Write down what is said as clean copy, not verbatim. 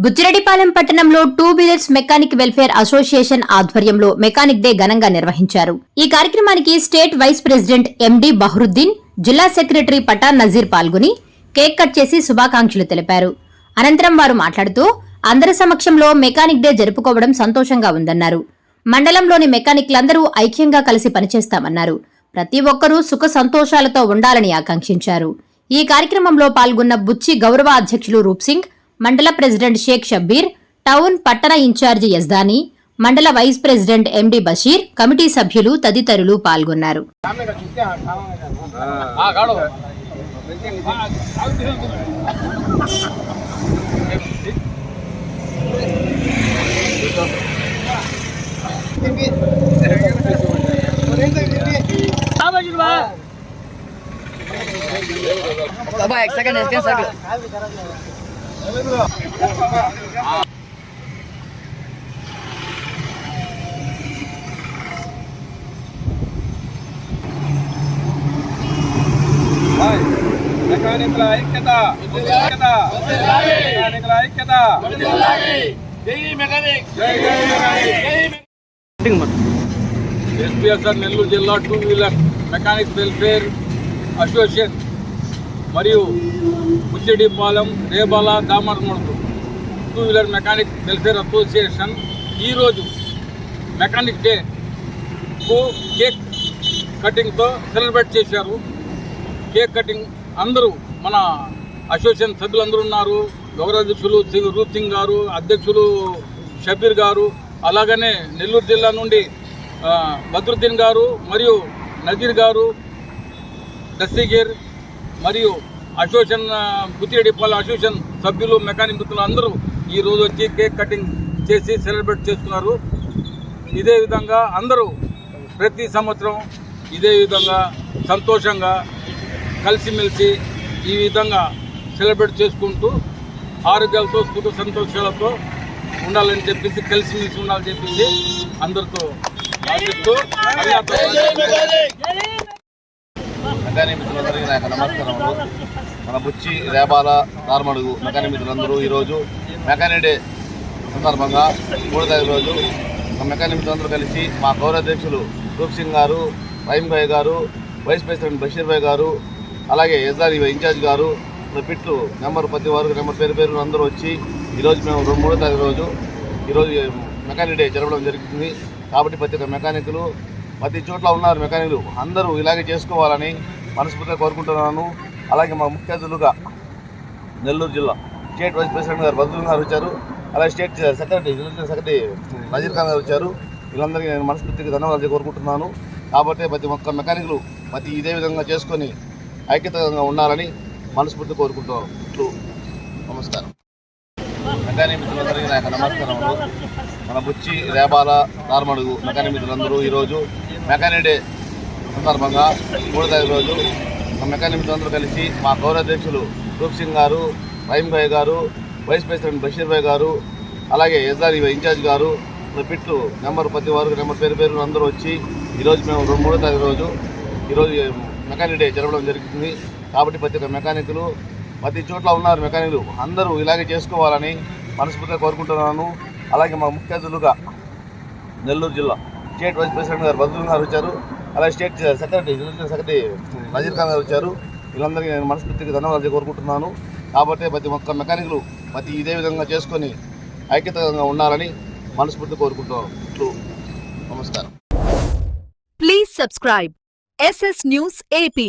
బుచ్చిరెడ్డిపాలెం పట్టణంలో two wheelers mechanic welfare association ఆధ్వర్యంలో mechanic day ఘనంగా నిర్వహించారు. ఈ కార్యక్రమానికి స్టేట్ వైస్ ప్రెసిడెంట్ ఎండి బహ్రుద్దీన్, జిల్లా సెక్రటరీ పఠాన్ నజీర్ పాల్గొని కేక్ కట్ చేసి శుభాకాంక్షలు తెలిపారు. అనంతరం వారు మాట్లాడుతూ అందరి సమక్షంలో మెకానిక్ డే జరుపుకోవడం సంతోషంగా ఉందన్నారు. మండలంలోని మెకానిక్లందరూ ఐక్యంగా కలిసి పనిచేస్తామన్నారు. ప్రతి ఒక్కరూ సుఖ సంతోషాలతో ఉండాలని ఆకాంక్షించారు. ఈ కార్యక్రమంలో పాల్గొన్న బుచ్చి గౌరవ అధ్యక్షులు రూప్సింగ్, మండల ప్రెసిడెంట్ షేక్ షబ్బీర్, టౌన్ పట్టణ ఇన్ఛార్జి యజ్దాని, మండల vice president MD Basheer, committee సభ్యులు తదితరులు పాల్గొన్నారు. మెకానిక్ల ఐక్యత, మెకానిక్ల ఐక్యత. ఎస్పీఎస్ఆర్ నెల్లూరు జిల్లా two wheeler mechanics welfare association మరియు Buchireddypalem, Rebala, Damaramadugu two wheeler mechanic welfare association ఈరోజు మెకానిక్ డేకు కేక్ కటింగ్తో సెలబ్రేట్ చేశారు. కేక్ కటింగ్ అందరూ మన అసోసియేషన్ సభ్యులందరూ ఉన్నారు. గౌరవాధ్యక్షులు రూప్ సింగ్ గారు, అధ్యక్షులు షబీర్ గారు, అలాగనే నెల్లూరు జిల్లా నుండి బద్రుద్దీన్ గారు మరియు నజీర్ గారు, దస్తగిర్ మరియు అసోసియేషన్ బుచ్చిరెడ్డిపాలెం అసోసియేషన్ సభ్యులు, మెకానిక్ మిత్రులు అందరూ ఈరోజు వచ్చి కేక్ కటింగ్ చేసి సెలబ్రేట్ చేసుకున్నారు. ఇదే విధంగా అందరూ ప్రతి సంవత్సరం ఇదే విధంగా సంతోషంగా కలిసిమెలిసి ఈ విధంగా సెలబ్రేట్ చేసుకుంటూ ఆరోగ్యాలతో సుఖ సంతోషాలతో ఉండాలని చెప్పేసి, కలిసిమెలిసి ఉండాలని చెప్పేసి అందరితో ఆశిస్తూ మెకానిక్ మిత్రులందరికీ నా యొక్క నమస్కారములు. మన బుచ్చి, రేబాల, దార్మడుగు మెకానిక్ మిత్రులందరూ ఈరోజు మెకానిక్ డే సందర్భంగా 3వ తారీఖు రోజు మెకానిక్ మిత్రులందరూ కలిసి మా గౌరవాధ్యక్షులు రూప్ సింగ్ గారు, రహీం భాయ్ గారు, వైస్ ప్రెసిడెంట్ బషీర్ భాయ్ గారు, అలాగే యజ్దాని ఇన్ఛార్జ్ గారు, పిట్లు నెంబర్ ప్రతి వారు నెంబర్ పేరు అందరూ వచ్చి ఈరోజు మేము 3వ తారీఖు రోజు ఈరోజు మెకానిక్ డే జరపడం జరుగుతుంది. కాబట్టి ప్రతి ఒక్క మెకానికులు ప్రతి చోట్ల ఉన్నారు. మెకానిక్లు అందరూ ఇలాగే చేసుకోవాలని మనస్ఫూర్తిగా కోరుకుంటున్నాను. అలాగే మా ముఖ్య అతిథులుగా నెల్లూరు జిల్లా స్టేట్ వైస్ ప్రెసిడెంట్ గారు బద్రుద్దీన్ గారు వచ్చారు. అలాగే స్టేట్ సెక్రటరీ నజీర్ ఖాన్ గారు వచ్చారు. వీళ్ళందరికీ నేను మనస్ఫూర్తిగా ధన్యవాదాలు కోరుకుంటున్నాను. కాబట్టి ప్రతి ఒక్క మెకానిక్లు ఇదే విధంగా చేసుకొని ఐక్యతంగా ఉండాలని మనస్ఫూర్తి కోరుకుంటున్నాను. నమస్కారం. మెకానిక్ మిత్రులందరికీ నా యొక్క నమస్కారములు. మన బుచ్చి, రేబాల, దార్మడుగు మెకానిక్ మిత్రులందరూ ఈరోజు మెకానిక్ డే సందర్భంగా 3వ తారీఖు రోజు మెకానిక్ మిత్రులందరూ కలిసి మా గౌరవాధ్యక్షులు రూప్ సింగ్ గారు, రహీం భాయ్ గారు, వైస్ ప్రెసిడెంట్ బషీర్ భాయ్ గారు, అలాగే యజ్దాని ఇన్ఛార్జ్ గారు, పిట్లు నెంబర్ ప్రతి వారు నెంబర్ పేరు అందరూ వచ్చి ఈరోజు మేము 3వ తారీఖు రోజు ఈరోజు మెకానిక్ డే జరపడం జరుగుతుంది. కాబట్టి ప్రతి ఒక్క మెకానికులు ప్రతి చోట్ల ఉన్నారు. మెకానిక్లు అందరూ ఇలాగే చేసుకోవాలని మనస్ఫూర్తిగా కోరుకుంటున్నాను. అలాగే మా ముఖ్య అతిథులుగా నెల్లూరు జిల్లా స్టేట్ వైస్ ప్రెసిడెంట్ గారు బద్రుద్దీన్ గారు వచ్చారు. అలాగే స్టేట్ సెక్రటరీ నజీర్ ఖాన్ గారు వచ్చారు. వీళ్ళందరికీ నేను మనస్ఫూర్తిగా ధన్యవాదాలు కోరుకుంటున్నాను. కాబట్టి ప్రతి ఒక్క మెకానిక్లు ఇదే విధంగా చేసుకొని ఐక్యతంగా ఉండాలని మనస్ఫూర్తి కోరుకుంటున్నాను. నమస్కారం. Please subscribe SS News AP.